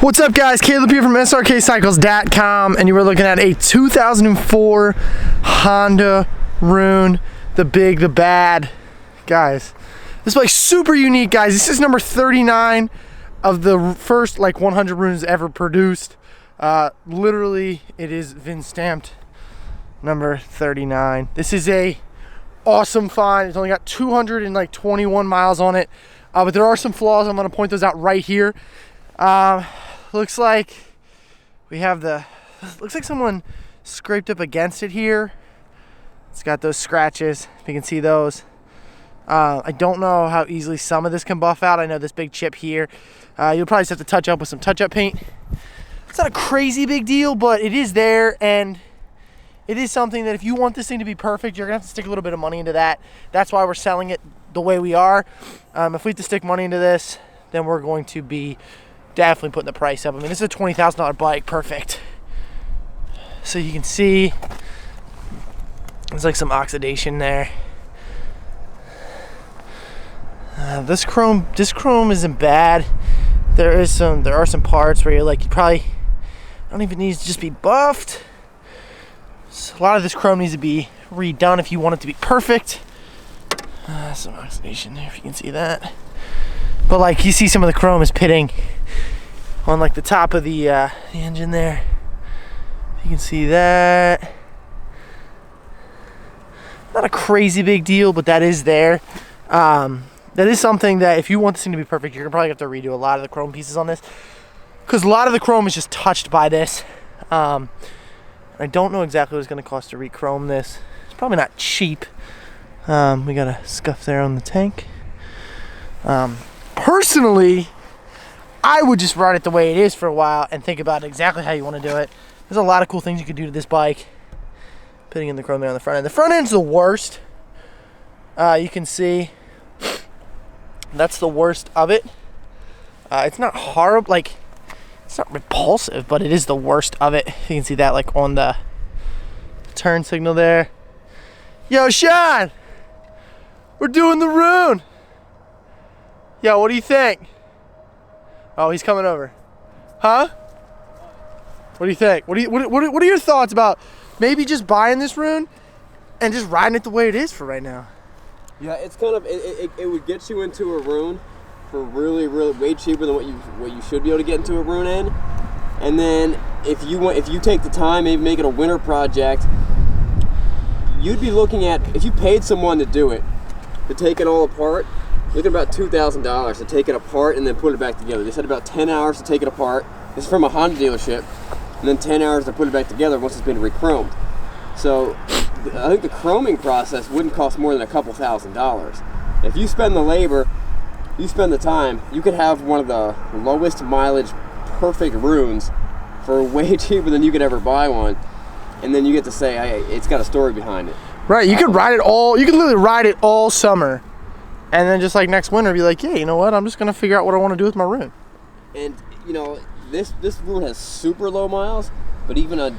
What's up, guys? Caleb here from Srkcycles.com, and you were looking at a 2004 Honda Rune, the big, the bad. Guys, this bike's super unique, guys. This is number 39 of the first 100 Runes ever produced. Literally, it is VIN stamped number 39. This is a awesome find. It's only got 221 miles on it, but there are some flaws. I'm going to point those out right here. Looks like we have looks like someone scraped up against it here. It's got those scratches, if you can see those. I don't know how easily some of this can buff out. I know this big chip here. You'll probably just have to touch up with some touch-up paint. It's not a crazy big deal, but it is there, and it is something that if you want this thing to be perfect, you're gonna have to stick a little bit of money into that. That's why we're selling it the way we are. If we have to stick money into this, then we're going to be definitely putting the price up. I mean, this is a $20,000 bike, perfect. So you can see there's like some oxidation there. This chrome isn't bad. There are some parts where you're like, you probably don't even need to just be buffed. So a lot of this chrome needs to be redone if you want it to be perfect. Some oxidation there, if you can see that. But you see some of the chrome is pitting on the top of the engine there. You can see that. Not a crazy big deal, but that is there. That is something that if you want this thing to be perfect, you're gonna probably have to redo a lot of the chrome pieces on this, because a lot of the chrome is just touched by this. I don't know exactly what it's gonna cost to re-chrome this. It's probably not cheap. We got a scuff there on the tank. Personally, I would just ride it the way it is for a while and think about exactly how you want to do it. There's a lot of cool things you could do to this bike. Putting in the chrome there on the front end. The front end's the worst. You can see that's the worst of it. It's not horrible, it's not repulsive, but it is the worst of it. You can see that on the turn signal there. Yo, Sean, we're doing the Rune. Yo, what do you think? Oh, he's coming over. Huh? What do you think? What are your thoughts about maybe just buying this Rune and just riding it the way it is for right now? Yeah, it's kind of it would get you into a Rune for really way cheaper than what you should be able to get into a Rune in. And then if you take the time, maybe make it a winter project, you'd be looking at, if you paid someone to do it, to take it all apart, look at about $2,000 to take it apart and then put it back together. They said about 10 hours to take it apart. This is from a Honda dealership. And then 10 hours to put it back together once it's been re-chromed. So I think the chroming process wouldn't cost more than a couple $1,000s. If you spend the labor, you spend the time, you could have one of the lowest mileage perfect Runes for way cheaper than you could ever buy one. And then you get to say, hey, it's got a story behind it. Right, you could ride it all, you could literally ride it all summer. And then just next winter, be like, yeah, you know what? I'm just gonna figure out what I want to do with my Rune. And this Rune has super low miles, but even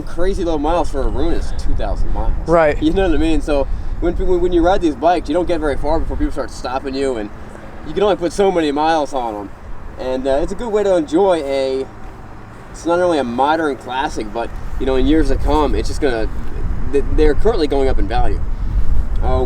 crazy low miles for a Rune is 2,000 miles. Right. You know what I mean? So when you ride these bikes, you don't get very far before people start stopping you, and you can only put so many miles on them. And it's a good way to enjoy it's not only a modern classic, but in years to come, it's just they're currently going up in value.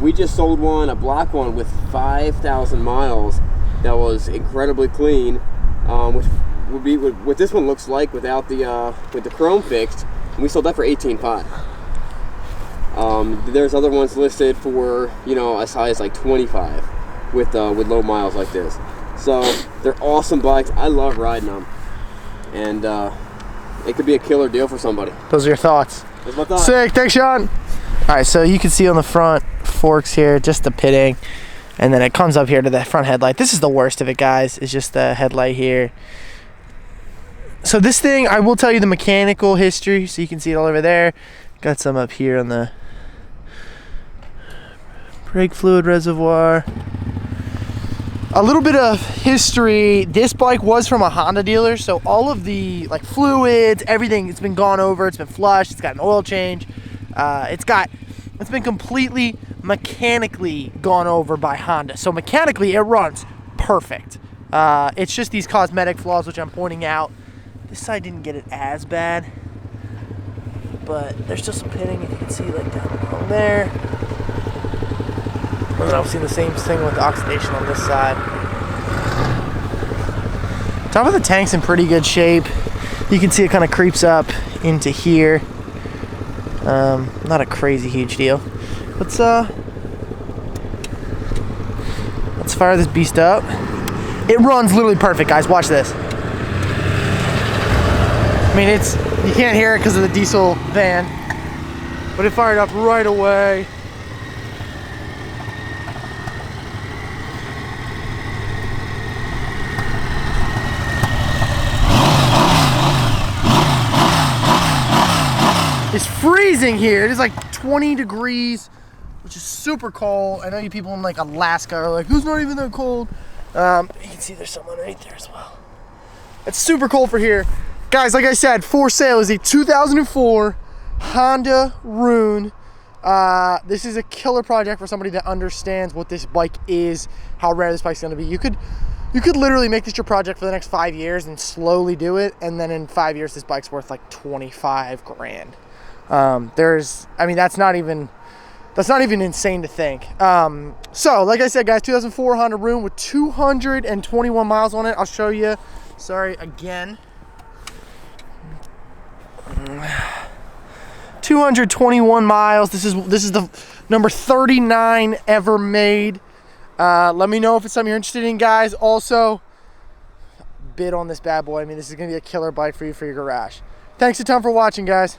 We just sold one, a black one with 5,000 miles that was incredibly clean, which would be what this one looks like without with the chrome fixed. And we sold that for $18,500. There's other ones listed for as high as $25,000 with low miles like this. So they're awesome bikes. I love riding them, and it could be a killer deal for somebody. Those are your thoughts. That's my thought. Sick. Thanks, Sean. All right, so you can see on the front forks here, just the pitting, and then it comes up here to the front headlight. This is the worst of it, guys. It's just the headlight here. So this thing, I will tell you the mechanical history, so you can see it all over there. Got some up here on the brake fluid reservoir. A little bit of history. This bike was from a Honda dealer, so all of the fluids, everything, it's been gone over, it's been flushed, it's got an oil change. It's been completely mechanically gone over by Honda. So mechanically it runs perfect. It's just these cosmetic flaws which I'm pointing out. This side didn't get it as bad, but there's still some pitting, if you can see, like down along there. And then I've seen the same thing with the oxidation on this side. Top of the tank's in pretty good shape. You can see it kind of creeps up into here. Not a crazy huge deal. Let's fire this beast up. It runs literally perfect, guys. Watch this. I mean, you can't hear it because of the diesel van, but it fired up right away. It's freezing here. It is like 20 degrees, which is super cold. I know you people in like Alaska are like, it's not even that cold. You can see there's someone right there as well. It's super cold for here. Guys, like I said, for sale is a 2004 Honda Rune. This is a killer project for somebody that understands what this bike is, how rare this bike's gonna be. You could literally make this your project for the next 5 years and slowly do it, and then in 5 years this bike's worth like 25 grand. I mean, that's not even insane to think. So like I said, guys, 2004 Honda Rune with 221 miles on it. I'll show you. Sorry again. 221 miles. This is the number 39 ever made. Let me know if it's something you're interested in, guys. Also, bid on this bad boy. I mean, this is gonna be a killer bike for you for your garage. Thanks a ton for watching, guys.